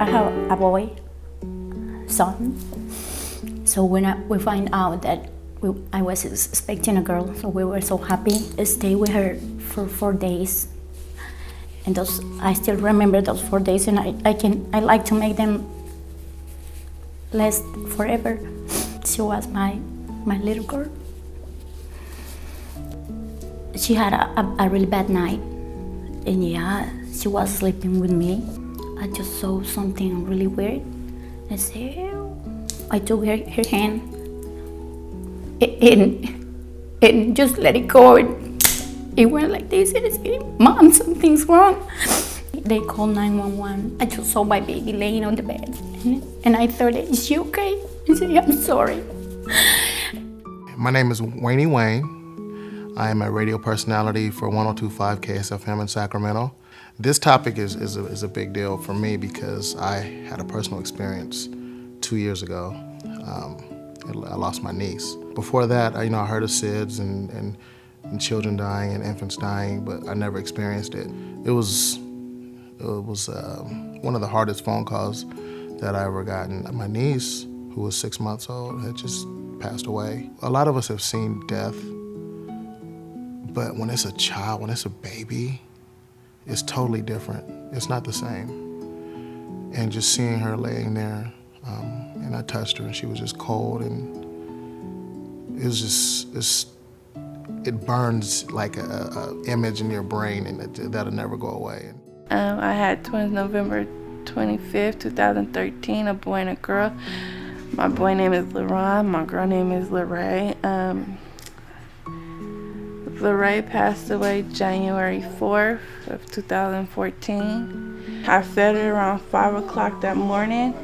have a boy, son. So when we find out that I was expecting a girl, so we were so happy. I stayed with her for 4 days, and I still remember those 4 days, and I like to make them last forever. She was my little girl. She had a really bad night, and she was sleeping with me. I just saw something really weird. I said, I took her hand and just let it go. It went like this, and I said, Mom, something's wrong. They called 911. I just saw my baby laying on the bed, and I thought, is she okay? I said, I'm sorry. My name is Wayne Wayne. I am a radio personality for 102.5 KSFM in Sacramento. This topic is a big deal for me because I had a personal experience 2 years ago. I lost my niece. Before that, I heard of SIDS and children dying and infants dying, but I never experienced it. It was one of the hardest phone calls that I ever gotten. My niece, who was 6 months old, had just passed away. A lot of us have seen death, but when it's a child, when it's a baby, it's totally different. It's not the same. And just seeing her laying there, and I touched her, and she was just cold, and it burns like a image in your brain, and that'll never go away. I had twins November 25th, 2013, a boy and a girl. My boy name is LaRon, my girl name is LaRae. LaRae passed away January 4th of 2014. I fed her around 5 o'clock that morning,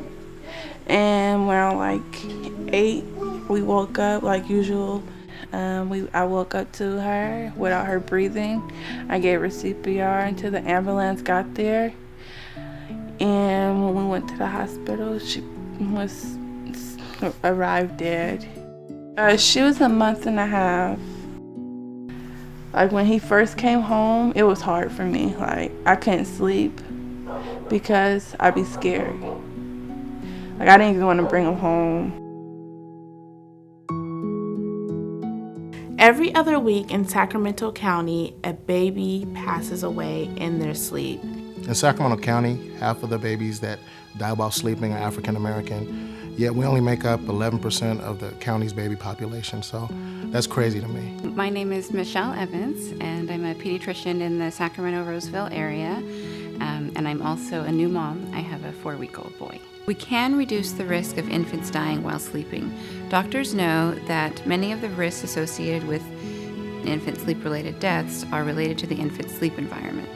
and around like 8, we woke up like usual. I woke up to her without her breathing. I gave her CPR until the ambulance got there. And when we went to the hospital, she arrived dead. She was a month and a half. Like when he first came home, it was hard for me. Like I couldn't sleep because I'd be scared. Like I didn't even want to bring him home. Every other week in Sacramento County, a baby passes away in their sleep. In Sacramento County, half of the babies that die while sleeping are African American, yet we only make up 11% of the county's baby population, so that's crazy to me. My name is Michelle Evans, and I'm a pediatrician in the Sacramento-Roseville area, and I'm also a new mom. I have a 4-week-old boy. We can reduce the risk of infants dying while sleeping. Doctors know that many of the risks associated with infant sleep-related deaths are related to the infant sleep environment.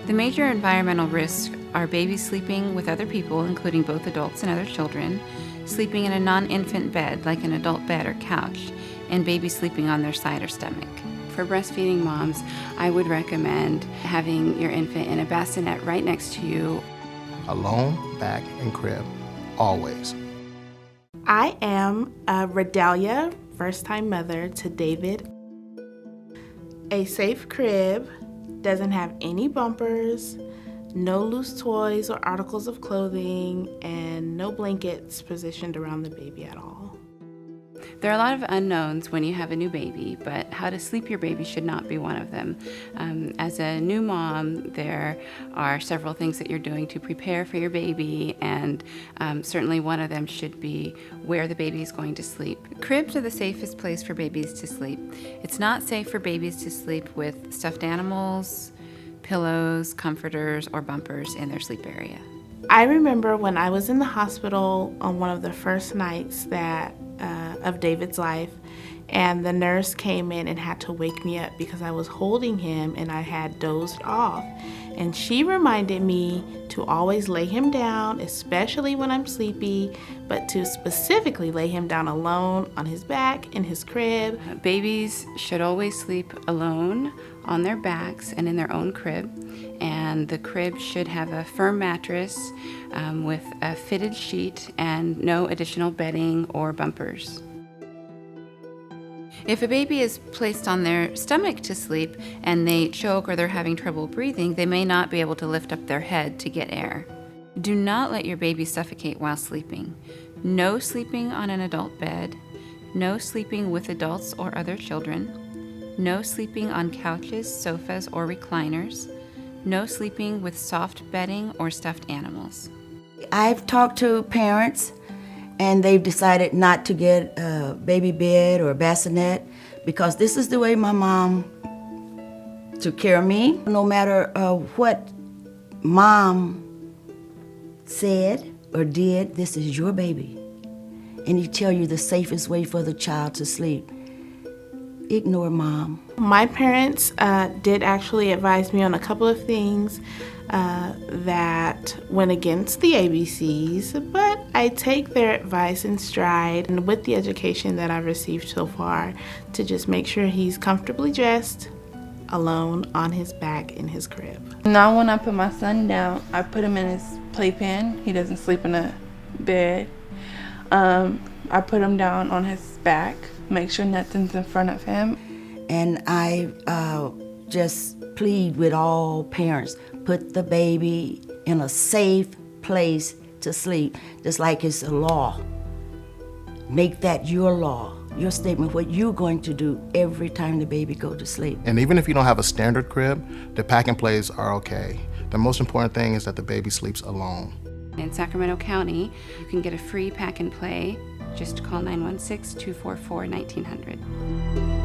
The major environmental risks are babies sleeping with other people, including both adults and other children, sleeping in a non-infant bed, like an adult bed or couch, and babies sleeping on their side or stomach. For breastfeeding moms, I would recommend having your infant in a bassinet right next to you. Alone, back, and crib, always. I am Redalia, first-time mother to David. A safe crib, doesn't have any bumpers, no loose toys or articles of clothing, and no blankets positioned around the baby at all. There are a lot of unknowns when you have a new baby, but how to sleep your baby should not be one of them. As a new mom, there are several things that you're doing to prepare for your baby, and certainly one of them should be where the baby is going to sleep. Cribs are the safest place for babies to sleep. It's not safe for babies to sleep with stuffed animals, pillows, comforters, or bumpers in their sleep area. I remember when I was in the hospital on one of the first nights of David's life, and the nurse came in and had to wake me up because I was holding him and I had dozed off. And she reminded me to always lay him down, especially when I'm sleepy, but to specifically lay him down alone on his back in his crib. Babies should always sleep alone on their backs and in their own crib, and the crib should have a firm mattress with a fitted sheet and no additional bedding or bumpers. If a baby is placed on their stomach to sleep and they choke or they're having trouble breathing, they may not be able to lift up their head to get air. Do not let your baby suffocate while sleeping. No sleeping on an adult bed. No sleeping with adults or other children. No sleeping on couches, sofas, or recliners. No sleeping with soft bedding or stuffed animals. I've talked to parents, and they've decided not to get a baby bed or a bassinet because this is the way my mom took care of me. No matter what mom said or did, this is your baby. And he tell you the safest way for the child to sleep. Ignore mom. My parents did actually advise me on a couple of things that went against the ABCs, but I take their advice in stride, and with the education that I've received so far, to just make sure he's comfortably dressed, alone, on his back in his crib. Now when I put my son down, I put him in his playpen. He doesn't sleep in a bed. I put him down on his back, make sure nothing's in front of him. And I just plead with all parents, put the baby in a safe place to sleep, just like it's a law. Make that your law, your statement, what you're going to do every time the baby go to sleep. And even if you don't have a standard crib, the pack and plays are okay. The most important thing is that the baby sleeps alone. In Sacramento County, you can get a free pack and play. Just call 916-244-1900.